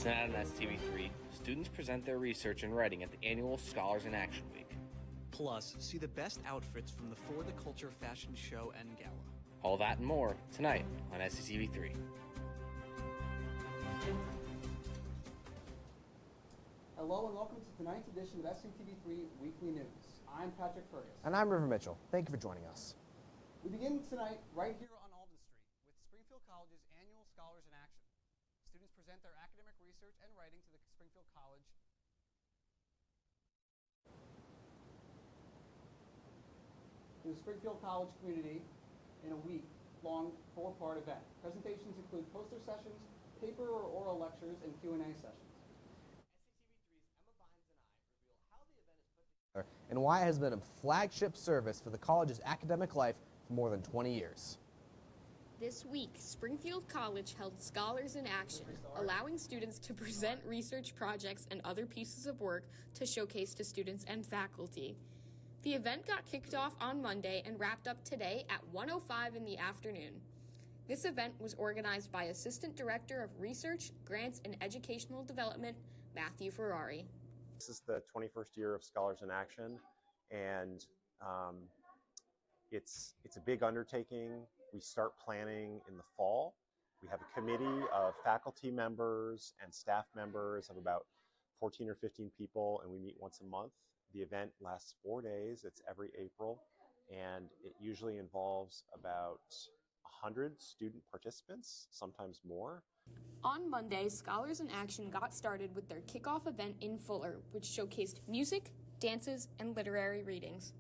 Tonight on SCTV3, students present their research and writing at the annual Scholars in Action Week. Plus, see the best outfits from the For the Culture fashion show and gala. All that and more tonight on SCTV3. Hello and welcome to tonight's edition of SCTV3 Weekly News. I'm Patrick Fergus. And I'm River Mitchell. Thank you for joining us. We begin tonight right here on Alden Street with Springfield College's annual Scholars in Action. Students present their academic research and writing to the Springfield College. To the Springfield College community in a week-long four-part event. Presentations include poster sessions, paper or oral lectures, and Q&A sessions. And why it has been a flagship service for the college's academic life for more than 20 years. This week, Springfield College held Scholars in Action, allowing students to present research projects and other pieces of work to showcase to students and faculty. The event got kicked off on Monday and wrapped up today at 1:05 in the afternoon. This event was organized by Assistant Director of Research, Grants, and Educational Development, Matthew Ferrari. This is the 21st year of Scholars in Action, and it's a big undertaking. We start planning in the fall. We have a committee of faculty members and staff members of about 14 or 15 people, and we meet once a month. The event lasts 4 days. It's every April, and it usually involves about 100 student participants, sometimes more. On Monday, Scholars in Action got started with their kickoff event in Fuller, which showcased music, dances, and literary readings.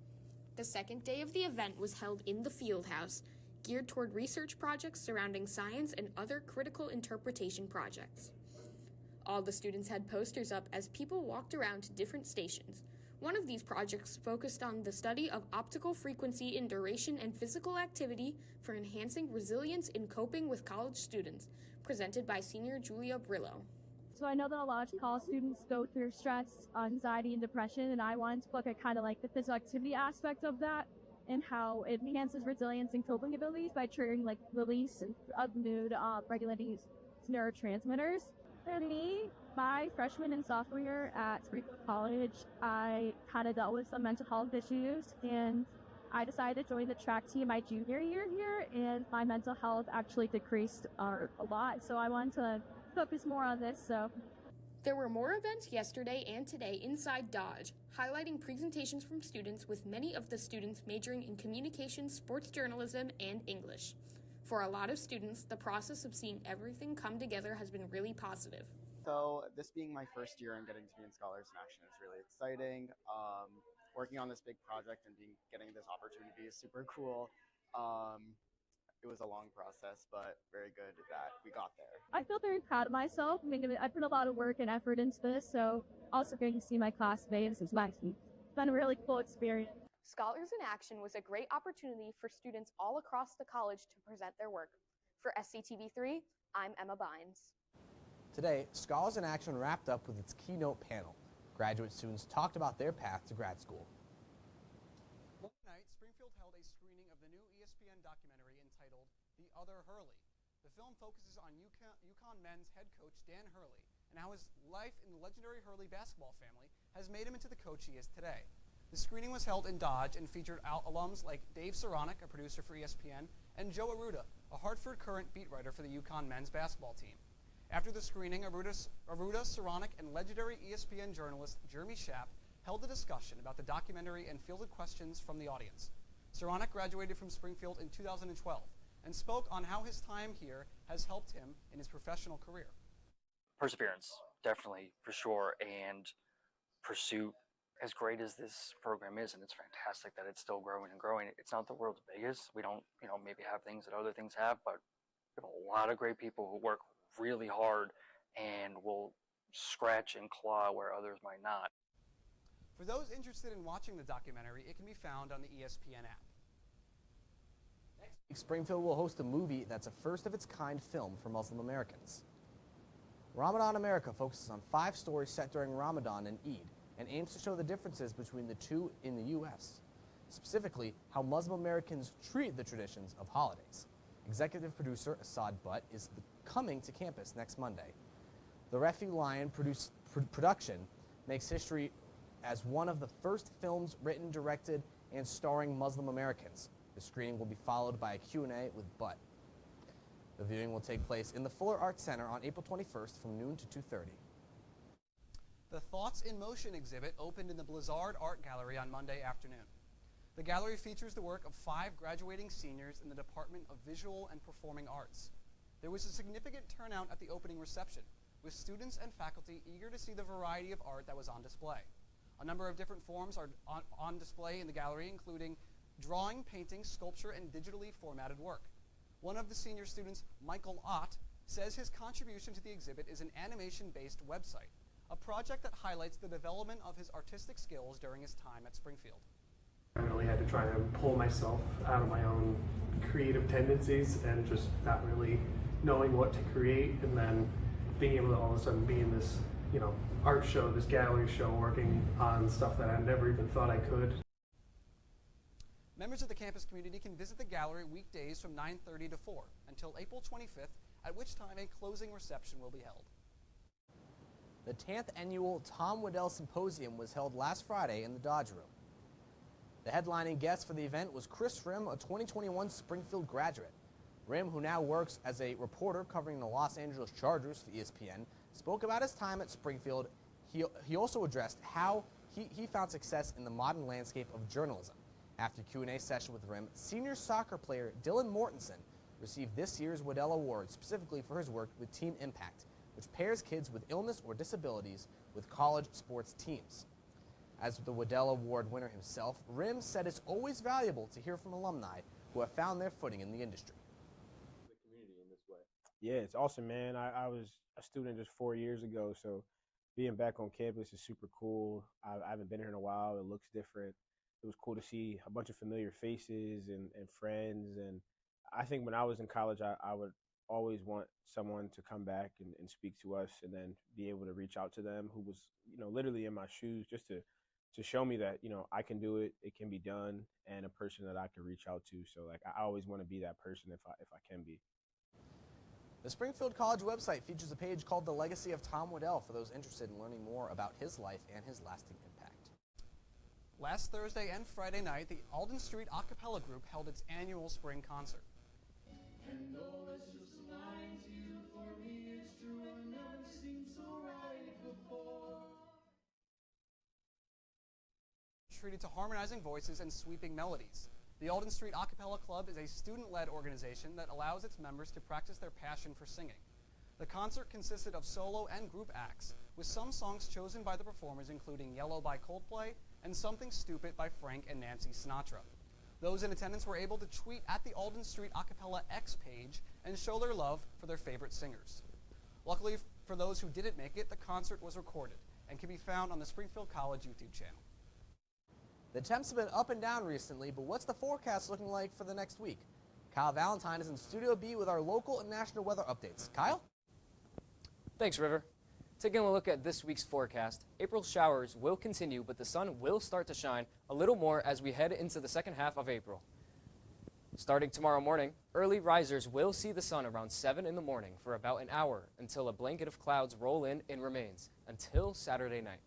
The second day of the event was held in the Field House, geared toward research projects surrounding science and other critical interpretation projects. All the students had posters up as people walked around to different stations. One of these projects focused on the study of optical frequency in duration and physical activity for enhancing resilience in coping with college students, presented by senior Julia Brillo. So I know that a lot of college students go through stress, anxiety, and depression, and I wanted to look at kind of like the physical activity aspect of that and how it enhances resilience and coping abilities by triggering like release of mood, regulating neurotransmitters. For me, my freshman and sophomore year at Springfield College, I kind of dealt with some mental health issues, and I decided to join the track team my junior year here, and my mental health actually decreased a lot, so I wanted to focus more on this. So there were more events yesterday and today inside Dodge, highlighting presentations from students, with many of the students majoring in communications, sports journalism, and English. For a lot of students, the process of seeing everything come together has been really positive. So this being my first year and getting to be in Scholars in Action is really exciting. Working on this big project and getting this opportunity is super cool. It was a long process, but very good that we got there. I feel very proud of myself. I mean, I put a lot of work and effort into this, so also getting to see my classmates is nice. It's been a really cool experience. Scholars in Action was a great opportunity for students all across the college to present their work. For SCTV3, I'm Emma Bynes. Today, Scholars in Action wrapped up with its keynote panel. Graduate students talked about their path to grad school. Last night, Springfield held a screening of the new ESPN documentary entitled The Other Hurley. The film focuses on UConn men's head coach Dan Hurley and how his life in the legendary Hurley basketball family has made him into the coach he is today. The screening was held in Dodge and featured alums like Dave Saronic, a producer for ESPN, and Joe Arruda, a Hartford Courant beat writer for the UConn men's basketball team. After the screening, Arruda, Saronic, and legendary ESPN journalist Jeremy Schaap held a discussion about the documentary and fielded questions from the audience. Saronic graduated from Springfield in 2012 and spoke on how his time here has helped him in his professional career. Perseverance, definitely, for sure, and pursuit. As great as this program is, and it's fantastic that it's still growing and growing, it's not the world's biggest. We don't, maybe have things that other things have, but we have a lot of great people who work really hard and will scratch and claw where others might not. For those interested in watching the documentary, it can be found on the ESPN app. Next week, Springfield will host a movie that's a first-of-its-kind film for Muslim Americans. Ramadan America focuses on 5 stories set during Ramadan and Eid, and aims to show the differences between the two in the U.S., specifically how Muslim Americans treat the traditions of holidays. Executive producer Assad Butt is coming to campus next Monday. The Refi Lion production makes history as one of the first films written, directed, and starring Muslim Americans. The screening will be followed by a Q&A with Butt. The viewing will take place in the Fuller Arts Center on April 21st from noon to 2:30. The Thoughts in Motion exhibit opened in the Blizzard Art Gallery on Monday afternoon. The gallery features the work of 5 graduating seniors in the Department of Visual and Performing Arts. There was a significant turnout at the opening reception, with students and faculty eager to see the variety of art that was on display. A number of different forms are on display in the gallery, including drawing, painting, sculpture, and digitally formatted work. One of the senior students, Michael Ott, says his contribution to the exhibit is an animation-based website, a project that highlights the development of his artistic skills during his time at Springfield. I really had to try to pull myself out of my own creative tendencies and just not really knowing what to create, and then being able to all of a sudden be in this, art show, this gallery show, working on stuff that I never even thought I could. Members of the campus community can visit the gallery weekdays from 9:30 to 4 until April 25th, at which time a closing reception will be held. The 10th annual Tom Waddell Symposium was held last Friday in the Dodge Room. The headlining guest for the event was Chris Rim, a 2021 Springfield graduate. Rim, who now works as a reporter covering the Los Angeles Chargers for ESPN, spoke about his time at Springfield. He also addressed how he found success in the modern landscape of journalism. After Q&A session with Rim, senior soccer player Dylan Mortensen received this year's Waddell Award specifically for his work with Team Impact, which pairs kids with illness or disabilities with college sports teams. As the Waddell Award winner himself, Rim said it's always valuable to hear from alumni who have found their footing in the industry. The community in this way. Yeah, it's awesome, man. I was a student just 4 years ago, so being back on campus is super cool. I haven't been here in a while. It looks different. It was cool to see a bunch of familiar faces and friends. And I think when I was in college, I would always want someone to come back and speak to us, and then be able to reach out to them who was, literally in my shoes, just to show me that, I can do it, it can be done, and a person that I can reach out to. So I always want to be that person if I can be. The Springfield College website features a page called The Legacy of Tom Waddell for those interested in learning more about his life and his lasting impact. Last Thursday and Friday night, the Alden Street a cappella group held its annual spring concert. And all this just reminds you, for me it's true, I've never seen so right before. Treated to harmonizing voices and sweeping melodies. The Alden Street a cappella club is a student-led organization that allows its members to practice their passion for singing. The concert consisted of solo and group acts, with some songs chosen by the performers including Yellow by Coldplay and Something Stupid by Frank and Nancy Sinatra. Those in attendance were able to tweet at the Alden Street a cappella X page and show their love for their favorite singers. Luckily for those who didn't make it, the concert was recorded and can be found on the Springfield College YouTube channel. The temps have been up and down recently, but what's the forecast looking like for the next week? Kyle Valentine is in Studio B with our local and national weather updates. Kyle? Thanks, River. Taking a look at this week's forecast, April showers will continue, but the sun will start to shine a little more as we head into the second half of April. Starting tomorrow morning, early risers will see the sun around 7 in the morning for about an hour until a blanket of clouds roll in and remains until Saturday night.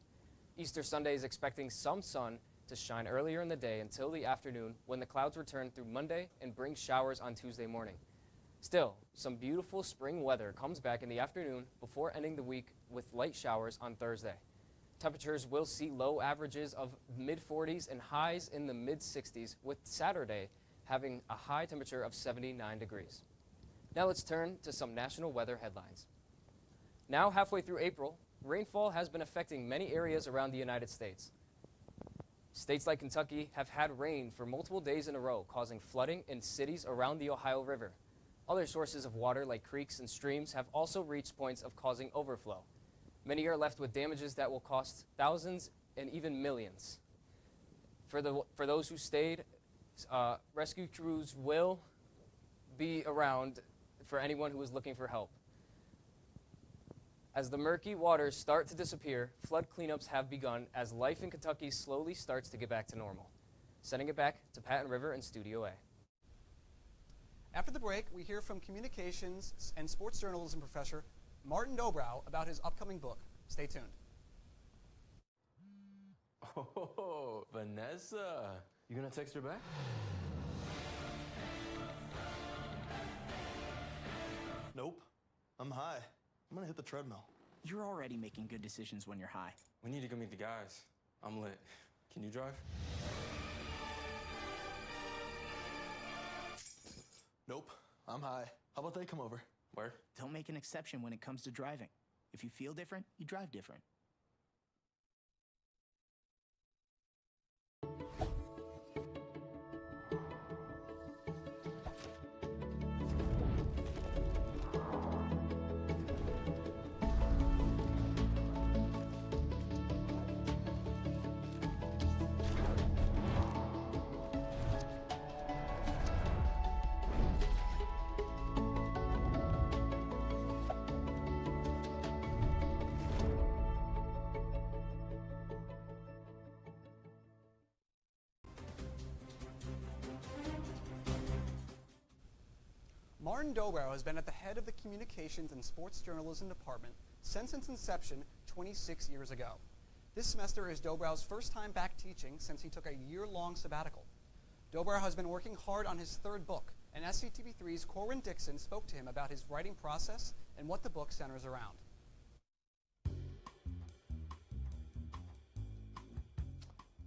Easter Sunday is expecting some sun to shine earlier in the day until the afternoon, when the clouds return through Monday and bring showers on Tuesday morning. Still, some beautiful spring weather comes back in the afternoon before ending the week with light showers on Thursday. Temperatures will see low averages of mid-40s and highs in the mid-60s, with Saturday having a high temperature of 79 degrees. Now let's turn to some national weather headlines. Now halfway through April, rainfall has been affecting many areas around the United States. States like Kentucky have had rain for multiple days in a row, causing flooding in cities around the Ohio River. Other sources of water, like creeks and streams, have also reached points of causing overflow. Many are left with damages that will cost thousands and even millions. For those who stayed, rescue crews will be around for anyone who is looking for help. As the murky waters start to disappear, flood cleanups have begun as life in Kentucky slowly starts to get back to normal. Sending it back to Pat and River in Studio A. After the break, we hear from communications and sports journalism professor Martin Dobrow about his upcoming book. Stay tuned. Oh, Vanessa. You gonna text her back? Nope. I'm high. I'm gonna hit the treadmill. You're already making good decisions when you're high. We need to go meet the guys. I'm lit. Can you drive? Nope. I'm high. How about they come over? Where? Don't make an exception when it comes to driving. If you feel different, you drive different. Martin Dobrow has been at the head of the Communications and Sports Journalism Department since its inception 26 years ago. This semester is Dobrow's first time back teaching since he took a year-long sabbatical. Dobrow has been working hard on his third book, and SCTV3's Corwin Dixon spoke to him about his writing process and what the book centers around.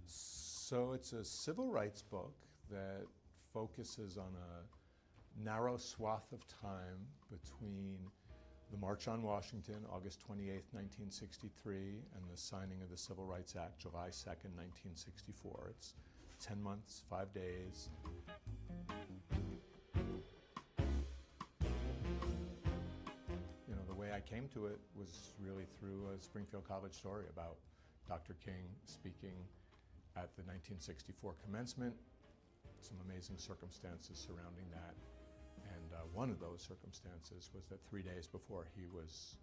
So it's a civil rights book that focuses on a narrow swath of time between the March on Washington, August 28, 1963, and the signing of the Civil Rights Act, July 2nd, 1964. It's 10 months, 5 days. You know, the way I came to it was really through a Springfield College story about Dr. King speaking at the 1964 commencement, some amazing circumstances surrounding that. And one of those circumstances was that 3 days before he was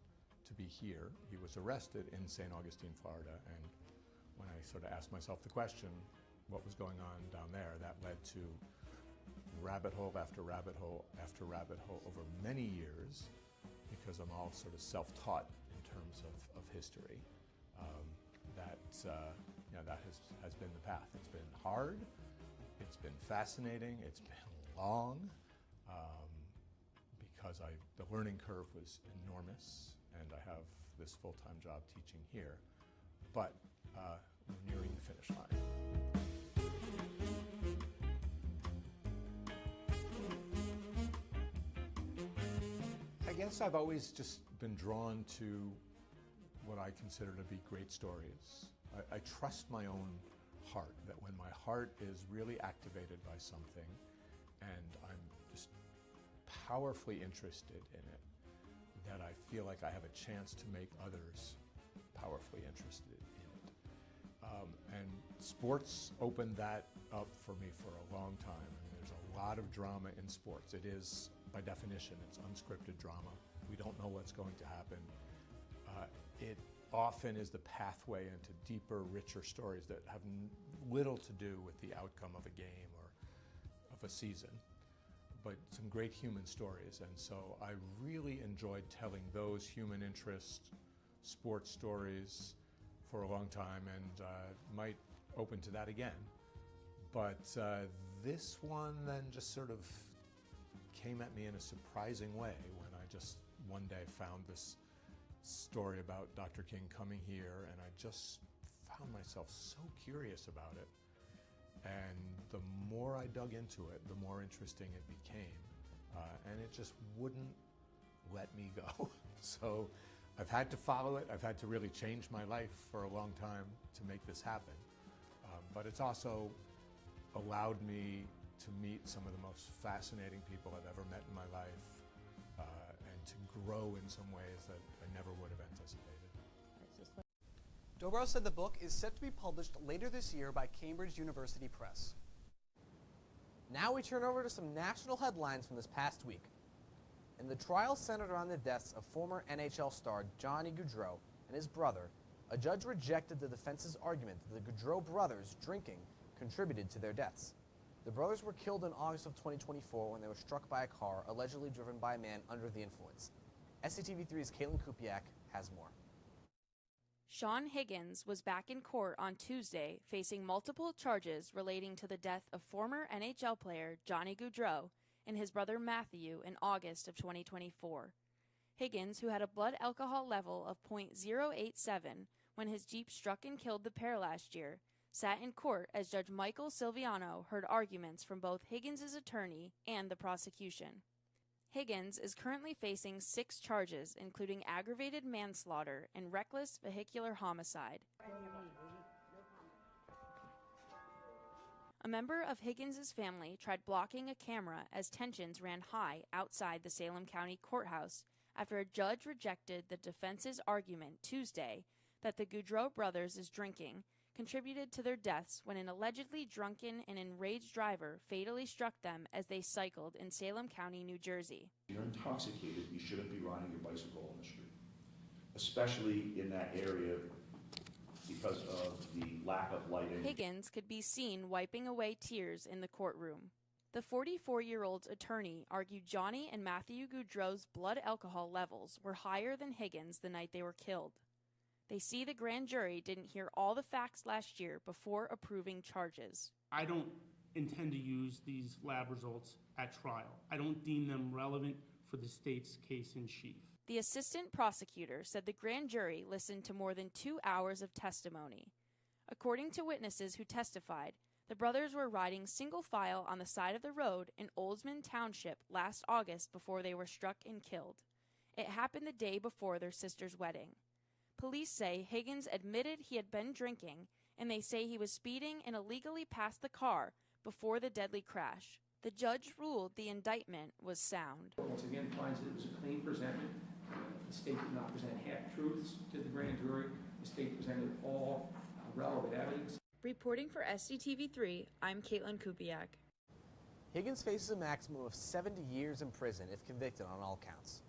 to be here, he was arrested in St. Augustine, Florida. And when I sort of asked myself the question, what was going on down there, that led to rabbit hole after rabbit hole after rabbit hole over many years, because I'm all sort of self-taught in terms of history. That has been the path. It's been hard, it's been fascinating, it's been long, because the learning curve was enormous, and I have this full-time job teaching here. But we're nearing the finish line. I guess I've always just been drawn to what I consider to be great stories. I trust my own heart, that when my heart is really activated by something and I'm just powerfully interested in it, that I feel like I have a chance to make others powerfully interested in it. And sports opened that up for me for a long time. I mean, there's a lot of drama in sports. It is, by definition, it's unscripted drama. We don't know what's going to happen. It often is the pathway into deeper, richer stories that have little to do with the outcome of a game or of a season, but some great human stories. And so I really enjoyed telling those human interest sports stories for a long time, and might open to that again. But this one then just sort of came at me in a surprising way when I just one day found this story about Dr. King coming here, and I just found myself so curious about it. And the more I dug into it, the more interesting it became. And it just wouldn't let me go. So I've had to follow it. I've had to really change my life for a long time to make this happen. But it's also allowed me to meet some of the most fascinating people I've ever met in my life, and to grow in some ways that I never would have anticipated. Dobrow said the book is set to be published later this year by Cambridge University Press. Now we turn over to some national headlines from this past week. In the trial centered around the deaths of former NHL star Johnny Gaudreau and his brother, a judge rejected the defense's argument that the Gaudreau brothers' drinking contributed to their deaths. The brothers were killed in August of 2024 when they were struck by a car allegedly driven by a man under the influence. SCTV3's Caitlin Kupiak has more. Sean Higgins was back in court on Tuesday facing multiple charges relating to the death of former NHL player Johnny Gaudreau and his brother Matthew in August of 2024. Higgins, who had a blood alcohol level of .087 when his Jeep struck and killed the pair last year, sat in court as Judge Michael Silviano heard arguments from both Higgins' attorney and the prosecution. Higgins is currently facing 6 charges, including aggravated manslaughter and reckless vehicular homicide. A member of Higgins' family tried blocking a camera as tensions ran high outside the Salem County Courthouse after a judge rejected the defense's argument Tuesday that the Gaudreau brothers' drinking contributed to their deaths when an allegedly drunken and enraged driver fatally struck them as they cycled in Salem County, New Jersey. If you're intoxicated, you shouldn't be riding your bicycle on the street, especially in that area because of the lack of lighting. Higgins could be seen wiping away tears in the courtroom. The 44-year-old's attorney argued Johnny and Matthew Gaudreau's blood alcohol levels were higher than Higgins the night they were killed. They see the grand jury didn't hear all the facts last year before approving charges. I don't intend to use these lab results at trial. I don't deem them relevant for the state's case in chief. The assistant prosecutor said the grand jury listened to more than 2 hours of testimony. According to witnesses who testified, the brothers were riding single file on the side of the road in Oldsman Township last August before they were struck and killed. It happened the day before their sister's wedding. Police say Higgins admitted he had been drinking, and they say he was speeding and illegally passed the car before the deadly crash. The judge ruled the indictment was sound. Once again, finds that it was a clean presentment. The state did not present half-truths to the grand jury. The state presented all relevant evidence. Reporting for SCTV3, I'm Caitlin Kupiak. Higgins faces a maximum of 70 years in prison if convicted on all counts.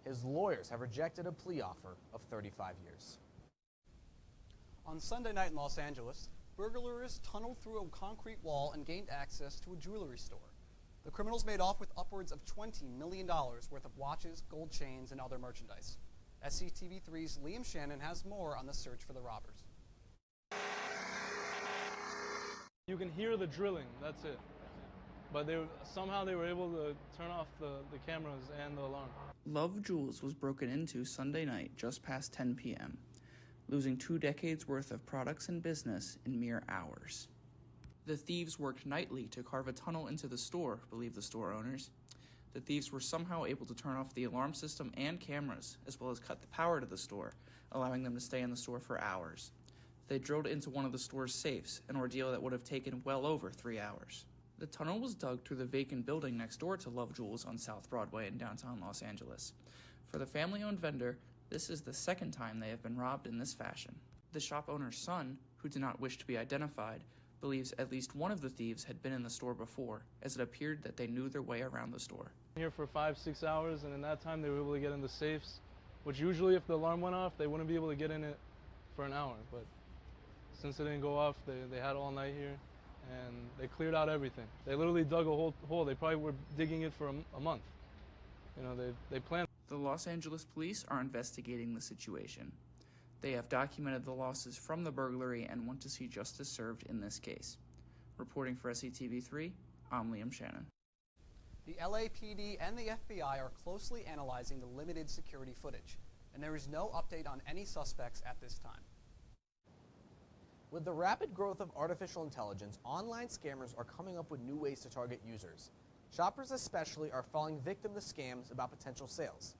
His lawyers have rejected a plea offer of 35 years. On Sunday night in Los Angeles, burglars tunneled through a concrete wall and gained access to a jewelry store. The criminals made off with upwards of $20 million worth of watches, gold chains, and other merchandise. SCTV3's Liam Shannon has more on the search for the robbers. You can hear the drilling, that's it. But somehow they were able to turn off the cameras and the alarm. Love Jewels was broken into Sunday night just past 10 p.m., losing 2 decades worth of products and business in mere hours. The thieves worked nightly to carve a tunnel into the store, believe the store owners. The thieves were somehow able to turn off the alarm system and cameras, as well as cut the power to the store, allowing them to stay in the store for hours. They drilled into one of the store's safes, an ordeal that would have taken well over 3 hours. The tunnel was dug through the vacant building next door to Love Jewels on South Broadway in downtown Los Angeles. For the family-owned vendor, this is the second time they have been robbed in this fashion. The shop owner's son, who did not wish to be identified, believes at least one of the thieves had been in the store before, as it appeared that they knew their way around the store. Here for 5-6 hours, and in that time they were able to get in the safes, which usually if the alarm went off, they wouldn't be able to get in it for an hour. But since it didn't go off, they had all night here, and they cleared out everything. They literally dug a whole hole. They probably were digging it for a month. You know, they planned. The Los Angeles police are investigating the situation. They have documented the losses from the burglary and want to see justice served in this case. Reporting for SCTV3, I'm Liam Shannon. The LAPD and the FBI are closely analyzing the limited security footage, and there is no update on any suspects at this time. With the rapid growth of artificial intelligence, online scammers are coming up with new ways to target users. Shoppers especially are falling victim to scams about potential sales.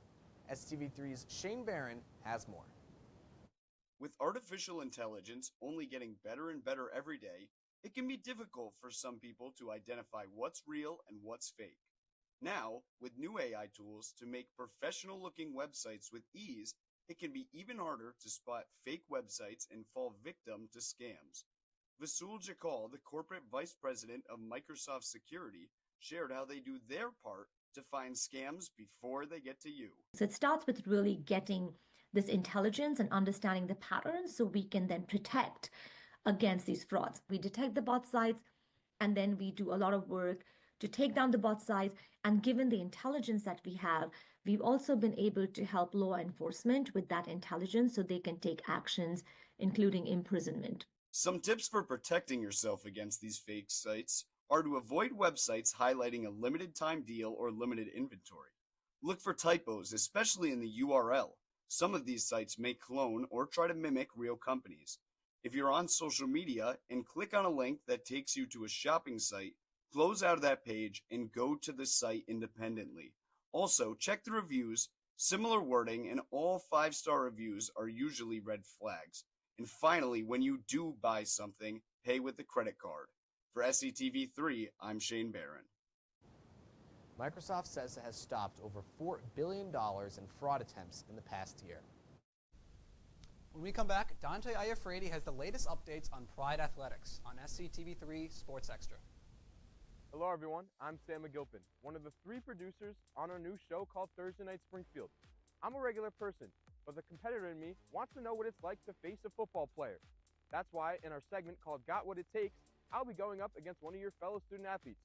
SCTV3's Shane Barron has more. With artificial intelligence only getting better and better every day, it can be difficult for some people to identify what's real and what's fake. Now, with new AI tools to make professional-looking websites with ease, it can be even harder to spot fake websites and fall victim to scams. Vasul Jakal, the corporate vice president of Microsoft Security, shared how they do their part to find scams before they get to you. So it starts with really getting this intelligence and understanding the patterns so we can then protect against these frauds. We detect the bot sites, and then we do a lot of work to take down the bot size. And given the intelligence that we have, we've also been able to help law enforcement with that intelligence so they can take actions, including imprisonment. Some tips for protecting yourself against these fake sites are to avoid websites highlighting a limited time deal or limited inventory. Look for typos, especially in the URL. Some of these sites may clone or try to mimic real companies. If you're on social media and click on a link that takes you to a shopping site, close out of that page and go to the site independently. Also, check the reviews. Similar wording and all 5-star reviews are usually red flags. And finally, when you do buy something, pay with a credit card. For SCTV3, I'm Shane Barron. Microsoft says it has stopped over $4 billion in fraud attempts in the past year. When we come back, Dante Iafredi has the latest updates on Pride Athletics on SCTV3 Sports Extra. Hello everyone, I'm Sam McGilpin, one of the 3 producers on our new show called Thursday Night Springfield. I'm a regular person, but the competitor in me wants to know what it's like to face a football player. That's why in our segment called Got What It Takes, I'll be going up against one of your fellow student athletes.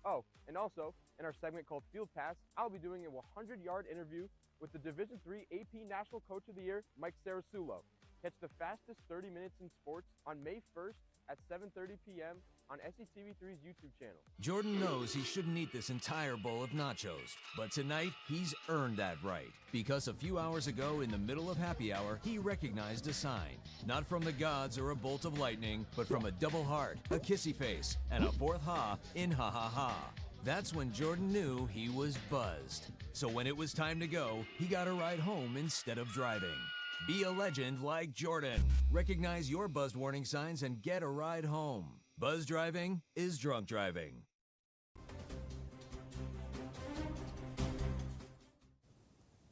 Oh, and also, in our segment called Field Pass, I'll be doing a 100-yard interview with the Division III AP National Coach of the Year, Mike Sarasulo. Catch the fastest 30 minutes in sports on May 1st at 7:30 p.m. on SCTV3's YouTube channel. Jordan knows he shouldn't eat this entire bowl of nachos, but tonight he's earned that right. Because a few hours ago, in the middle of happy hour, he recognized a sign. Not from the gods or a bolt of lightning, but from a double heart, a kissy face, and a fourth ha in ha ha ha. That's when Jordan knew he was buzzed. So when it was time to go, he got a ride home instead of driving. Be a legend like Jordan. Recognize your buzzed warning signs and get a ride home. Buzz driving is drunk driving.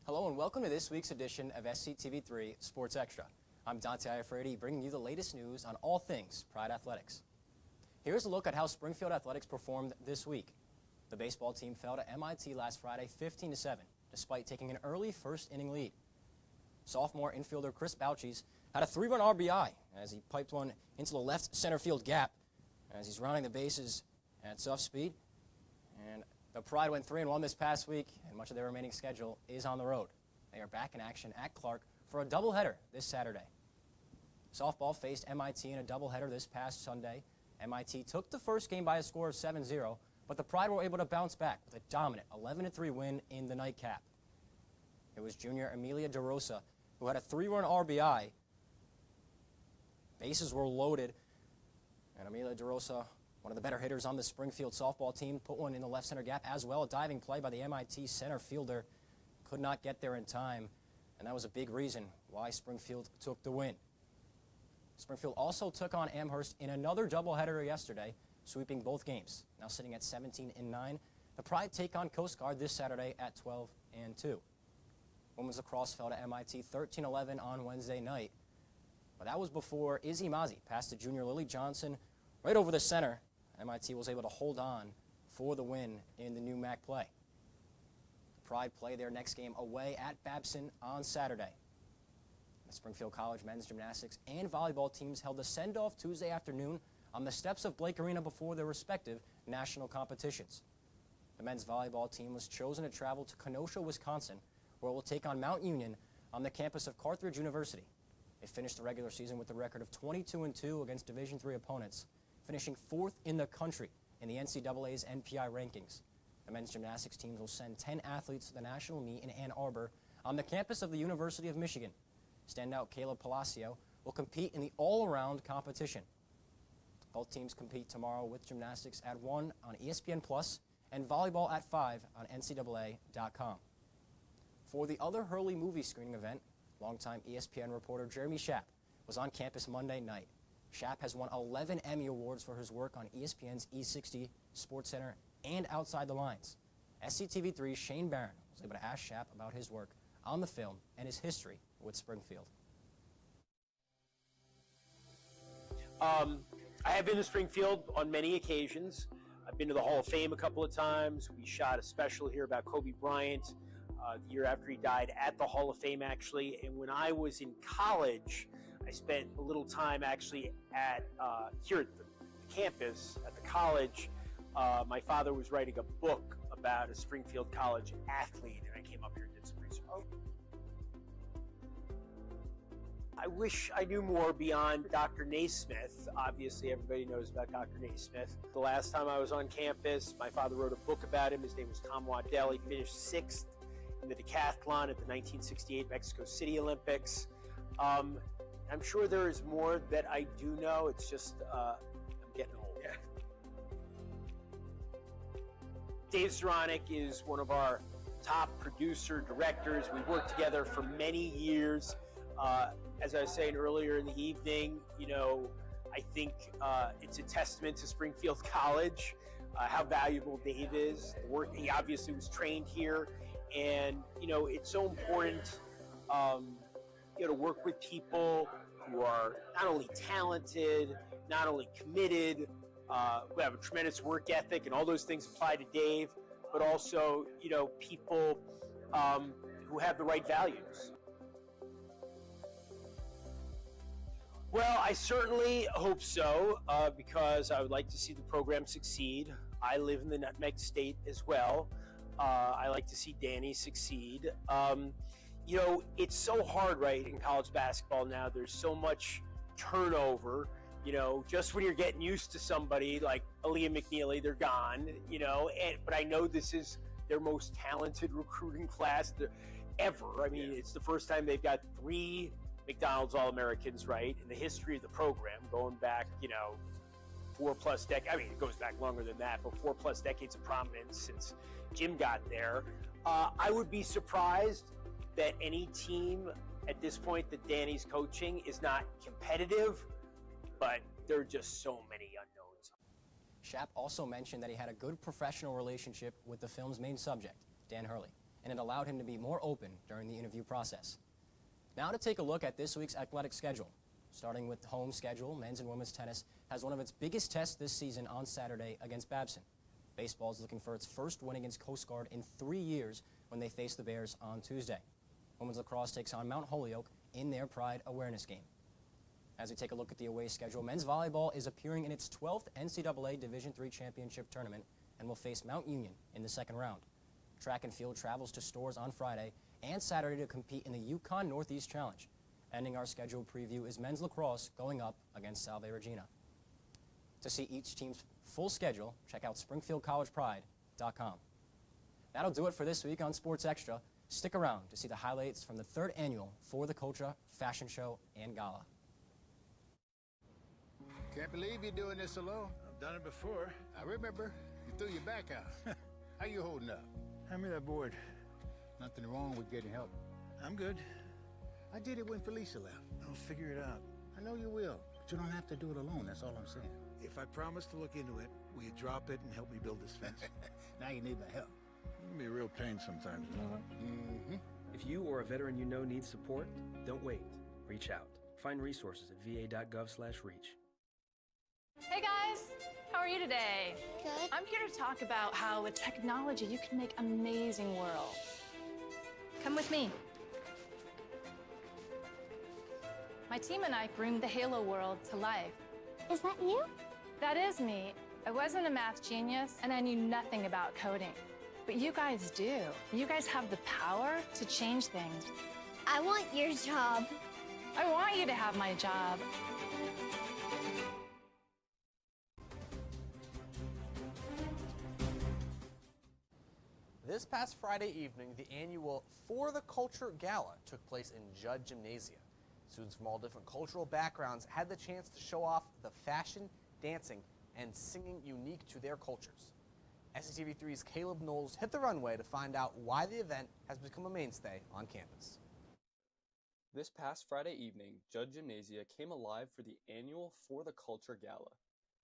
Hello and welcome to this week's edition of SCTV3 Sports Extra. I'm Dante Iafredi, bringing you the latest news on all things Pride Athletics. Here's a look at how Springfield Athletics performed this week. The baseball team fell to MIT last Friday 15-7, despite taking an early first-inning lead. Sophomore infielder Chris Bouchies had a 3-run RBI as he piped one into the left center field gap as he's rounding the bases at soft speed. And the Pride went 3-1 this past week, and much of their remaining schedule is on the road. They are back in action at Clark for a doubleheader this Saturday. Softball faced MIT in a doubleheader this past Sunday. MIT took the first game by a score of 7-0, but the Pride were able to bounce back with a dominant 11-3 win in the nightcap. It was junior Amelia DeRosa who had a 3-run RBI. Bases were loaded, and Amelia DeRosa, one of the better hitters on the Springfield softball team, put one in the left center gap as well. A diving play by the MIT center fielder could not get there in time, and that was a big reason why Springfield took the win. Springfield also took on Amherst in another doubleheader yesterday, sweeping both games. Now sitting at 17-9. The Pride take on Coast Guard this Saturday at 12-2. Women's lacrosse fell to MIT 13-11 on Wednesday night. But that was before Izzy Mazzi passed to junior Lily Johnson right over the center. MIT was able to hold on for the win in the new MAC play. Pride play their next game away at Babson on Saturday. The Springfield College men's gymnastics and volleyball teams held a send-off Tuesday afternoon on the steps of Blake Arena before their respective national competitions. The men's volleyball team was chosen to travel to Kenosha, Wisconsin, where it will take on Mount Union on the campus of Carthage University. They finished the regular season with a record of 22-2 against Division III opponents, finishing 4th in the country in the NCAA's NPI rankings. The men's gymnastics teams will send 10 athletes to the national meet in Ann Arbor on the campus of the University of Michigan. Standout Caleb Palacio will compete in the all-around competition. Both teams compete tomorrow with gymnastics at 1 on ESPN Plus and volleyball at 5 on NCAA.com. For the other Hurley movie screening event, longtime ESPN reporter Jeremy Schaap was on campus Monday night. Schaap has won 11 Emmy Awards for his work on ESPN's E60, SportsCenter, and Outside the Lines. SCTV3's Shane Barron was able to ask Schaap about his work on the film and his history with Springfield. I have been to Springfield on many occasions. I've been to the Hall of Fame a couple of times. We shot a special here about Kobe Bryant the year after he died at the Hall of Fame, actually. And when I was in college, I spent a little time actually at here at the campus at the college My father was writing a book about a Springfield College athlete, and I came up here and did some research. I wish I knew more beyond Dr. Naismith. Obviously, everybody knows about Dr. Naismith. The last time I was on campus, my father wrote a book about him. His name was Tom Waddell. He finished 6th in the decathlon at the 1968 Mexico City Olympics. I'm sure there is more that I do know. It's just I'm getting old. Yeah. Dave Zaranek is one of our top producer directors. We worked together for many years. As I was saying earlier in the evening, you know, I think it's a testament to Springfield College, how valuable Dave is. He obviously was trained here, and you know, it's so important, you know, to work with people who are not only talented, not only committed, who have a tremendous work ethic, and all those things apply to Dave, but also, you know, people who have the right values. Well, I certainly hope so, because I would like to see the program succeed. I live in the Nutmeg State as well. I like to see Danny succeed. You know, it's so hard, right, in college basketball now. There's so much turnover. You know, just when you're getting used to somebody like Aaliyah McNeely, they're gone, you know. But I know this is their most talented recruiting class ever. I mean, it's the first time they've got 3 McDonald's All-Americans, right, in the history of the program, going back, you know, 4+ decades. I mean, it goes back longer than that, but 4+ decades of prominence since Jim got there. I would be surprised that any team at this point that Danny's coaching is not competitive, but there are just so many unknowns. Shap also mentioned that he had a good professional relationship with the film's main subject, Dan Hurley, and it allowed him to be more open during the interview process. Now to take a look at this week's athletic schedule. Starting with the home schedule, men's and women's tennis has one of its biggest tests this season on Saturday against Babson. Baseball is looking for its first win against Coast Guard in 3 years when they face the Bears on Tuesday. Women's lacrosse takes on Mount Holyoke in their Pride Awareness game. As we take a look at the away schedule, men's volleyball is appearing in its 12th NCAA Division III championship tournament and will face Mount Union in the second round. Track and field travels to Storrs on Friday and Saturday to compete in the Yukon Northeast Challenge. Ending our schedule preview is men's lacrosse going up against Salve Regina. To see each team's full schedule, check out SpringfieldCollegePride.com. That'll do it for this week on Sports Extra. Stick around to see the highlights from the 3rd annual For the Culture Fashion Show and Gala. Can't believe you're doing this alone. I've done it before. I remember. You threw your back out. How you holding up? Hand me that board. Nothing wrong with getting help. I'm good. I did it when Felicia left. I'll figure it out. I know you will, but you don't have to do it alone. That's all I'm saying. If I promise to look into it, will you drop it and help me build this fence? Now you need my help. It can be a real pain sometimes, you know that? Mm-hmm. If you or a veteran you know needs support, don't wait. Reach out. Find resources at va.gov/reach. Hey guys, how are you today? Good. I'm here to talk about how with technology you can make amazing worlds. Come with me. My team and I bring the Halo world to life. Is that you? That is me. I wasn't a math genius and I knew nothing about coding. But you guys do. You guys have the power to change things. I want your job. I want you to have my job. This past Friday evening, the annual For the Culture Gala took place in Judd Gymnasium. Students from all different cultural backgrounds had the chance to show off the fashion, dancing, and singing unique to their cultures. SCTV3's Caleb Knowles hit the runway to find out why the event has become a mainstay on campus. This past Friday evening, Judd Gymnasia came alive for the annual For the Culture Gala.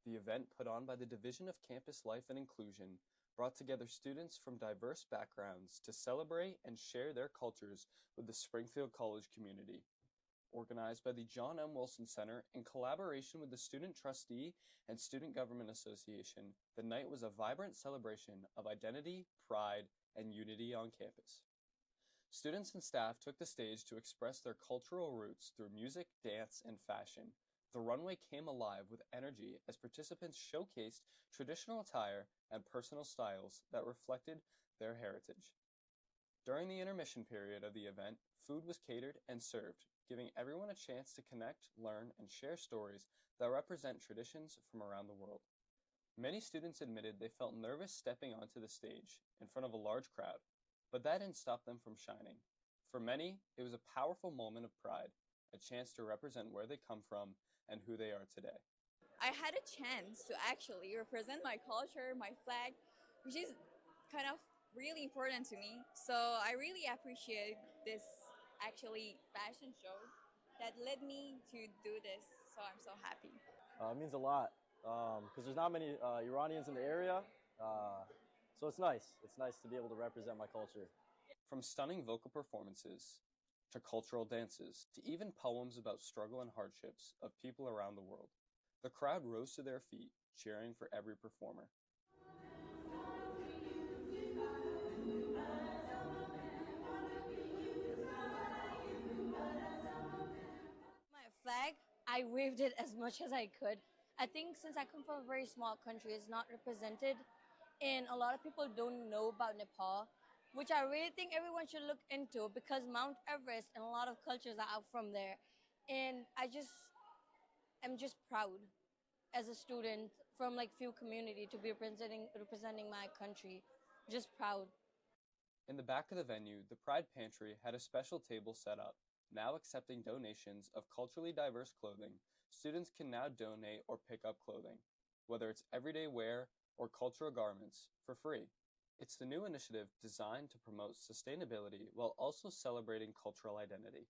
The event, put on by the Division of Campus Life and Inclusion, brought together students from diverse backgrounds to celebrate and share their cultures with the Springfield College community. Organized by the John M. Wilson Center in collaboration with the Student Trustee and Student Government Association, the night was a vibrant celebration of identity, pride, and unity on campus. Students and staff took the stage to express their cultural roots through music, dance, and fashion, The runway came alive with energy as participants showcased traditional attire and personal styles that reflected their heritage. During the intermission period of the event, food was catered and served, giving everyone a chance to connect, learn, and share stories that represent traditions from around the world. Many students admitted they felt nervous stepping onto the stage in front of a large crowd, but that didn't stop them from shining. For many, it was a powerful moment of pride, a chance to represent where they come from and who they are today. I had a chance to actually represent my culture, my flag, which is kind of really important to me. So I really appreciate this actually fashion show that led me to do this. So I'm so happy. It means a lot because there's not many Iranians in the area. So it's nice. It's nice to be able to represent my culture. From stunning vocal performances, to cultural dances, to even poems about struggle and hardships of people around the world, the crowd rose to their feet, cheering for every performer. My flag, I waved it as much as I could. I think since I come from a very small country, it's not represented, and a lot of people don't know about Nepal, which I really think everyone should look into because Mount Everest and a lot of cultures are out from there. And I'm just proud as a student from like few community to be representing my country. Just proud. In the back of the venue, the Pride Pantry had a special table set up. Now accepting donations of culturally diverse clothing, students can now donate or pick up clothing, whether it's everyday wear or cultural garments, for free. It's the new initiative designed to promote sustainability while also celebrating cultural identity.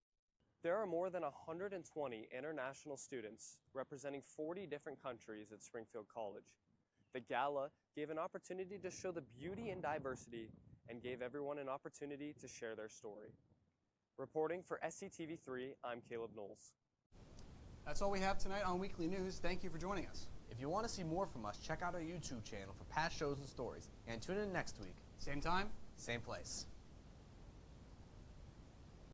There are more than 120 international students representing 40 different countries at Springfield College. The gala gave an opportunity to show the beauty and diversity and gave everyone an opportunity to share their story. Reporting for SCTV3, I'm Caleb Knowles. That's all we have tonight on Weekly News. Thank you for joining us. If you want to see more from us, check out our YouTube channel for past shows and stories. And tune in next week. Same time, same place.